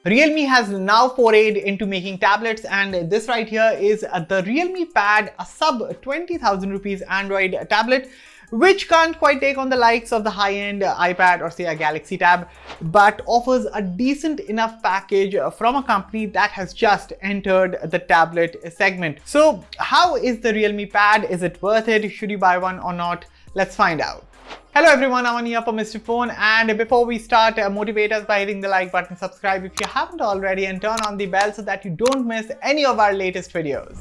Realme has now forayed into making tablets, and this right here is the Realme Pad, a sub 20,000 rupees Android tablet, which can't quite take on the likes of the high-end iPad or say a Galaxy Tab, but offers a decent enough package from a company that has just entered the tablet segment. So how is the Realme Pad? Is it worth it? Should you buy one or not? Let's find out. Hello everyone, Aman here for Mr. Phone, and before we start, motivate us by hitting the like button, subscribe if you haven't already, and turn on the bell so that you don't miss any of our latest videos.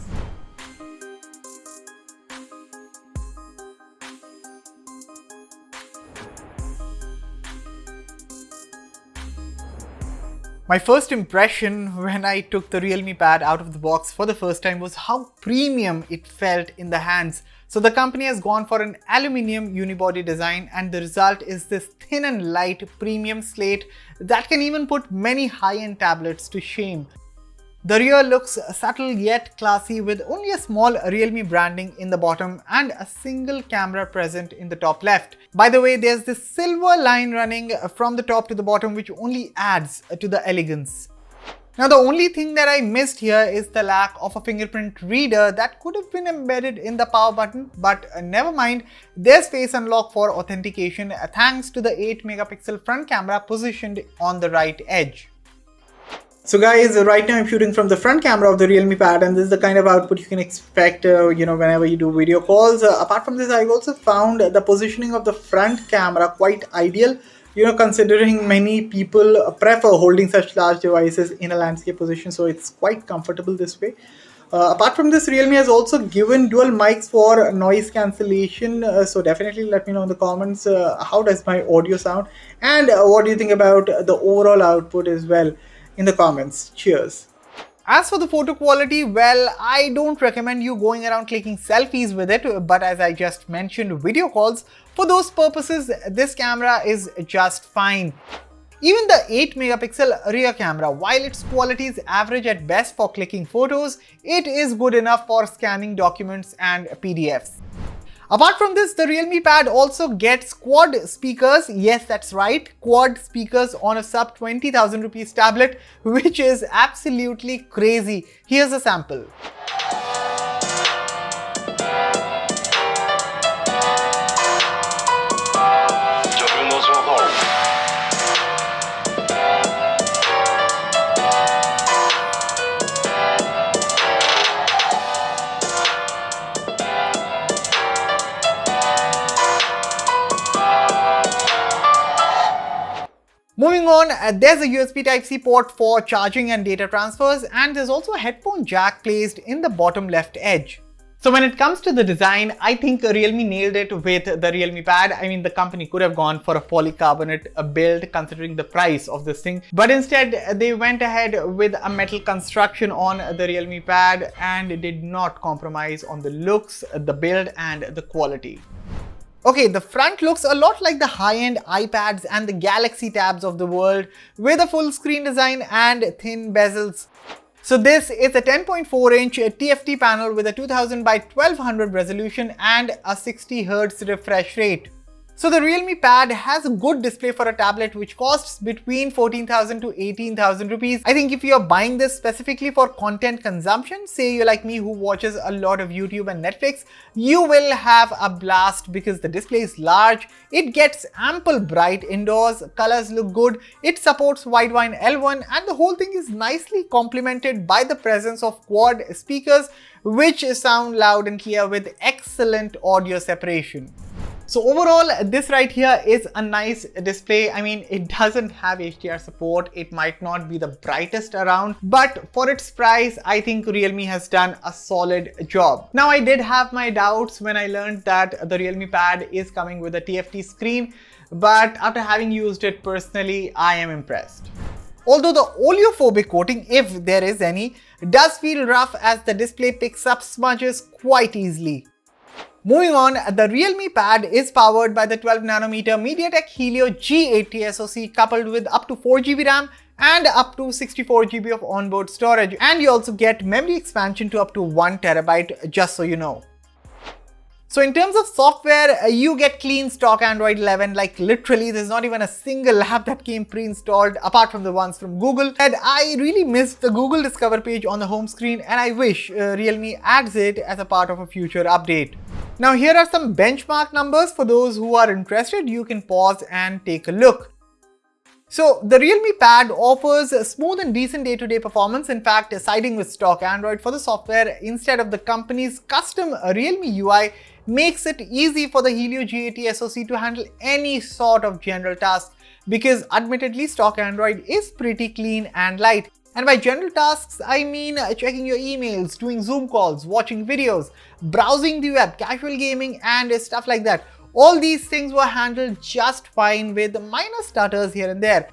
My first impression when I took the Realme Pad out of the box for the first time was how premium it felt in the hands. So the company has gone for an aluminium unibody design, and the result is this thin and light premium slate that can even put many high-end tablets to shame. The rear looks subtle yet classy, with only a small Realme branding in the bottom and a single camera present in the top left. By the way, there's this silver line running from the top to the bottom, which only adds to the elegance. Now, the only thing that I missed here is the lack of a fingerprint reader that could have been embedded in the power button, but never mind, there's face unlock for authentication thanks to the 8 megapixel front camera positioned on the right edge. So guys, right now I'm shooting from the front camera of the Realme Pad, and this is the kind of output you can expect whenever you do video calls. Apart from this, I've also found the positioning of the front camera quite ideal, considering many people prefer holding such large devices in a landscape position, so it's quite comfortable this way. Apart from this, Realme has also given dual mics for noise cancellation, so definitely let me know in the comments how does my audio sound, and what do you think about the overall output as well in the comments. Cheers. As for the photo quality, well, I don't recommend you going around clicking selfies with it, but as I just mentioned, video calls, for those purposes, this camera is just fine. Even the 8 megapixel rear camera, while its quality is average at best for clicking photos, it is good enough for scanning documents and PDFs. Apart from this, the Realme Pad also gets quad speakers. Yes, that's right, quad speakers on a sub 20,000 rupees tablet, which is absolutely crazy. Here's a sample. Moving on, there's a USB Type-C port for charging and data transfers, and there's also a headphone jack placed in the bottom left edge. So when it comes to the design, I think Realme nailed it with the Realme Pad. I mean, the company could have gone for a polycarbonate build considering the price of this thing, but instead they went ahead with a metal construction on the Realme Pad and did not compromise on the looks, the build and the quality. Okay, the front looks a lot like the high-end iPads and the Galaxy Tabs of the world, with a full screen design and thin bezels. So this is a 10.4-inch TFT panel with a 2000 by 1200 resolution and a 60 Hz refresh rate. So the Realme Pad has a good display for a tablet which costs between 14,000 to 18,000 rupees. I think if you're buying this specifically for content consumption, say you're like me who watches a lot of YouTube and Netflix, you will have a blast because the display is large, it gets ample bright indoors, colors look good, it supports wideband L1, and the whole thing is nicely complemented by the presence of quad speakers which sound loud and clear with excellent audio separation. So overall, this right here is a nice display. I mean, it doesn't have HDR support. It might not be the brightest around, but for its price, I think Realme has done a solid job. Now, I did have my doubts when I learned that the Realme Pad is coming with a TFT screen, but after having used it personally, I am impressed. Although the oleophobic coating, if there is any, does feel rough as the display picks up smudges quite easily. Moving on, the Realme Pad is powered by the 12nm MediaTek Helio G80 SoC coupled with up to 4GB RAM and up to 64GB of onboard storage, and you also get memory expansion to up to 1TB, just so you know. So in terms of software, you get clean stock Android 11, like literally there's not even a single app that came pre-installed apart from the ones from Google. And I really missed the Google Discover page on the home screen, and I wish Realme adds it as a part of a future update. Now here are some benchmark numbers for those who are interested. You can pause and take a look. So the Realme Pad offers smooth and decent day-to-day performance. In fact, siding with stock Android for the software instead of the company's custom Realme UI makes it easy for the Helio G80 SoC to handle any sort of general task, because admittedly stock Android is pretty clean and light. And by general tasks, I mean checking your emails, doing Zoom calls, watching videos, browsing the web, casual gaming and stuff like that. All these things were handled just fine with minor stutters here and there.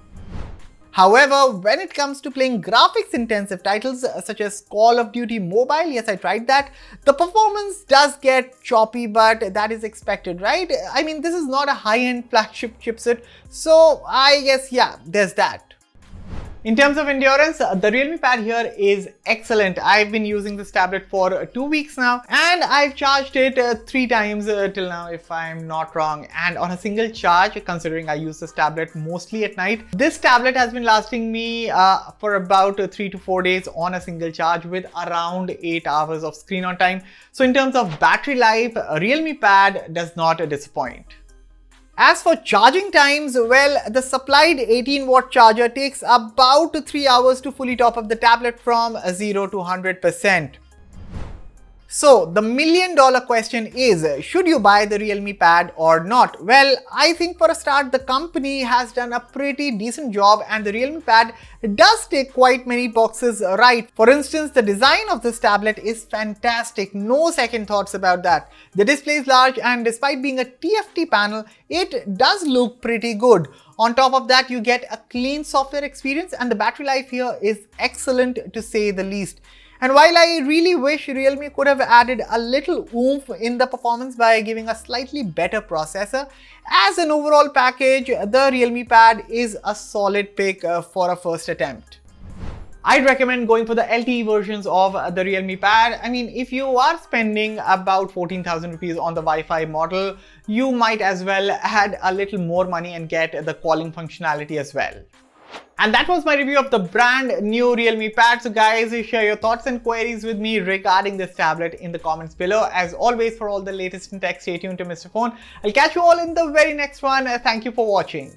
However, when it comes to playing graphics-intensive titles such as Call of Duty Mobile, yes, I tried that, the performance does get choppy, but that is expected, right? I mean, this is not a high-end flagship chipset, so I guess, yeah, there's that. In terms of endurance, the Realme Pad here is excellent. I've been using this tablet for 2 weeks now, and I've charged it 3 times till now, if I'm not wrong. And on a single charge, considering I use this tablet mostly at night, this tablet has been lasting me for about 3 to 4 days on a single charge with around 8 hours of screen on time. So in terms of battery life, Realme Pad does not disappoint. As for charging times, well, the supplied 18-watt charger takes about 3 hours to fully top up the tablet from 0 to 100%. So the million-dollar question is, should you buy the Realme Pad or not? Well, I think for a start, the company has done a pretty decent job, and the Realme Pad does tick quite many boxes right. For instance, the design of this tablet is fantastic, no second thoughts about that. The display is large, and despite being a TFT panel, it does look pretty good. On top of that, you get a clean software experience, and the battery life here is excellent to say the least. And while I really wish Realme could have added a little oomph in the performance by giving a slightly better processor, as an overall package, the Realme Pad is a solid pick for a first attempt. I'd recommend going for the LTE versions of the Realme Pad. I mean, if you are spending about 14,000 rupees on the Wi-Fi model, you might as well add a little more money and get the calling functionality as well. And that was my review of the brand new Realme Pad. So guys, share your thoughts and queries with me regarding this tablet in the comments below. As always, for all the latest in tech, stay tuned to Mr. Phone. I'll catch you all in the very next one. Thank you for watching.